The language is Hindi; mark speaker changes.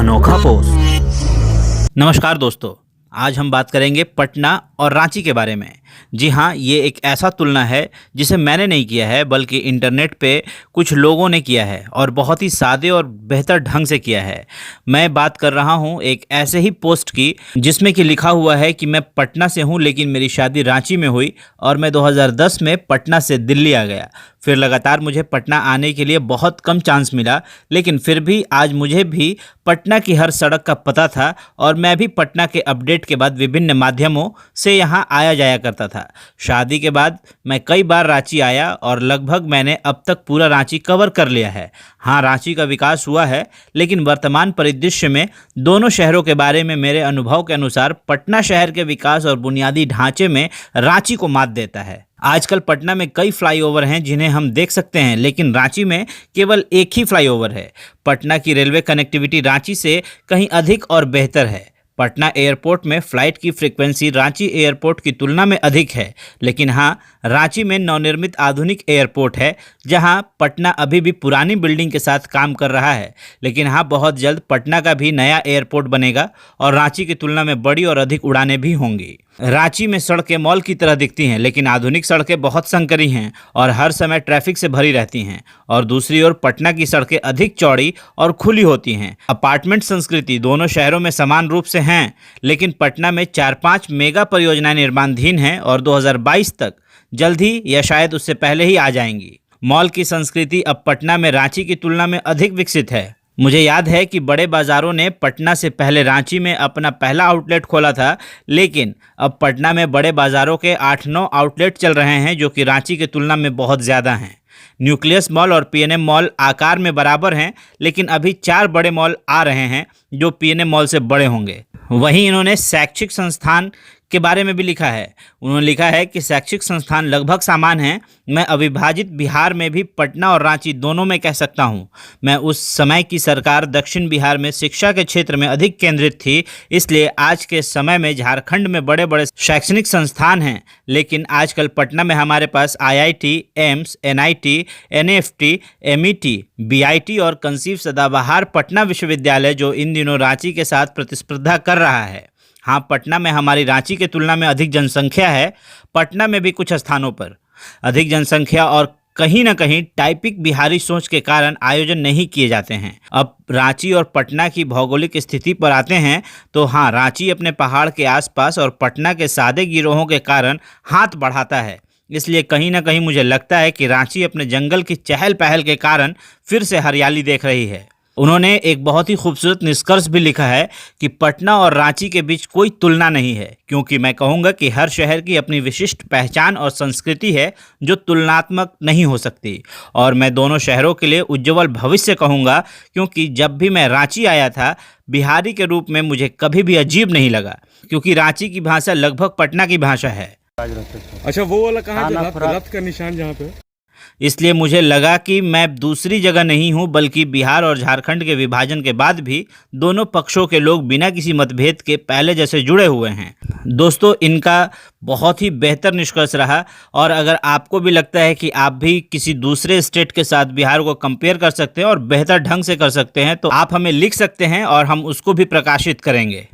Speaker 1: अनोखा पोस्ट। नमस्कार दोस्तों, आज हम बात करेंगे पटना और रांची के बारे में। जी हाँ, ये एक ऐसा तुलना है जिसे मैंने नहीं किया है बल्कि इंटरनेट पे कुछ लोगों ने किया है और बहुत ही सादे और बेहतर ढंग से किया है। मैं बात कर रहा हूँ एक ऐसे ही पोस्ट की जिसमें कि लिखा हुआ है कि मैं पटना से हूँ लेकिन मेरी शादी रांची में हुई और मैं 2010 में पटना से दिल्ली आ गया। फिर लगातार मुझे पटना आने के लिए बहुत कम चांस मिला, लेकिन फिर भी आज मुझे भी पटना की हर सड़क का पता था और मैं भी पटना के अपडेट के बाद विभिन्न माध्यमों से यहाँ आया जाया करता था। शादी के बाद मैं कई बार रांची आया और लगभग मैंने अब तक पूरा रांची कवर कर लिया है। हाँ, रांची का विकास हुआ है, लेकिन वर्तमान परिदृश्य में दोनों शहरों के बारे में मेरे अनुभव के अनुसार पटना शहर के विकास और बुनियादी ढांचे में रांची को मात देता है। आजकल पटना में कई फ्लाईओवर हैं जिन्हें हम देख सकते हैं, लेकिन रांची में केवल एक ही फ्लाईओवर है। पटना की रेलवे कनेक्टिविटी रांची से कहीं अधिक और बेहतर है। पटना एयरपोर्ट में फ़्लाइट की फ्रीक्वेंसी रांची एयरपोर्ट की तुलना में अधिक है, लेकिन हाँ, रांची में नवनिर्मित आधुनिक एयरपोर्ट है जहां पटना अभी भी पुरानी बिल्डिंग के साथ काम कर रहा है। लेकिन हाँ, बहुत जल्द पटना का भी नया एयरपोर्ट बनेगा और रांची की तुलना में बड़ी और अधिक उड़ानें भी होंगी। रांची में सड़कें मॉल की तरह दिखती हैं, लेकिन आधुनिक सड़कें बहुत संकरी हैं और हर समय ट्रैफिक से भरी रहती हैं। और दूसरी ओर पटना की सड़कें अधिक चौड़ी और खुली होती हैं। अपार्टमेंट संस्कृति दोनों शहरों में समान रूप से हैं, लेकिन पटना में 4-5 मेगा परियोजनाएं निर्माणाधीन हैं और 2022 तक जल्द ही या शायद उससे पहले ही आ जाएंगी। मॉल की संस्कृति अब पटना में रांची की तुलना में अधिक विकसित है। मुझे याद है कि बड़े बाज़ारों ने पटना से पहले रांची में अपना पहला आउटलेट खोला था, लेकिन अब पटना में बड़े बाज़ारों के 8-9 आउटलेट चल रहे हैं, जो कि रांची की तुलना में बहुत ज़्यादा हैं। न्यूक्लियस मॉल और पीएनएम मॉल आकार में बराबर हैं, लेकिन अभी 4 बड़े मॉल आ रहे हैं जो पीएनएम मॉल से बड़े होंगे। वहीं इन्होंने शैक्षिक संस्थान के बारे में भी लिखा है। उन्होंने लिखा है कि शैक्षिक संस्थान लगभग समान हैं। मैं अविभाजित बिहार में भी पटना और रांची दोनों में कह सकता हूं। मैं उस समय की सरकार दक्षिण बिहार में शिक्षा के क्षेत्र में अधिक केंद्रित थी, इसलिए आज के समय में झारखंड में बड़े बड़े शैक्षणिक संस्थान हैं, लेकिन आजकल पटना में हमारे पास IIT, AIIMS, NIT, NFT, MET, BIT और कंसीव सदाबहार पटना विश्वविद्यालय जो इन दिनों रांची के साथ प्रतिस्पर्धा कर रहा है। हाँ, पटना में हमारी रांची की तुलना में अधिक जनसंख्या है। पटना में भी कुछ स्थानों पर अधिक जनसंख्या और कहीं ना कहीं टाइपिक बिहारी सोच के कारण आयोजन नहीं किए जाते हैं। अब रांची और पटना की भौगोलिक स्थिति पर आते हैं तो हाँ, रांची अपने पहाड़ के आसपास और पटना के सादे गिरोहों के कारण हाथ बढ़ाता है। इसलिए कहीं ना कहीं मुझे लगता है कि रांची अपने जंगल की चहल पहल के कारण फिर से हरियाली देख रही है। उन्होंने एक बहुत ही खूबसूरत निष्कर्ष भी लिखा है कि पटना और रांची के बीच कोई तुलना नहीं है, क्योंकि मैं कहूँगा कि हर शहर की अपनी विशिष्ट पहचान और संस्कृति है जो तुलनात्मक नहीं हो सकती। और मैं दोनों शहरों के लिए उज्जवल भविष्य कहूँगा, क्योंकि जब भी मैं रांची आया था बिहारी के रूप में मुझे कभी भी अजीब नहीं लगा, क्योंकि रांची की भाषा लगभग पटना की भाषा है।
Speaker 2: अच्छा, वो वाला कहाँ रथ का निशान जहाँ पे?
Speaker 1: इसलिए मुझे लगा कि मैं दूसरी जगह नहीं हूं, बल्कि बिहार और झारखंड के विभाजन के बाद भी दोनों पक्षों के लोग बिना किसी मतभेद के पहले जैसे जुड़े हुए हैं। दोस्तों, इनका बहुत ही बेहतर निष्कर्ष रहा। और अगर आपको भी लगता है कि आप भी किसी दूसरे स्टेट के साथ बिहार को कंपेयर कर सकते हैं और बेहतर ढंग से कर सकते हैं, तो आप हमें लिख सकते हैं और हम उसको भी प्रकाशित करेंगे।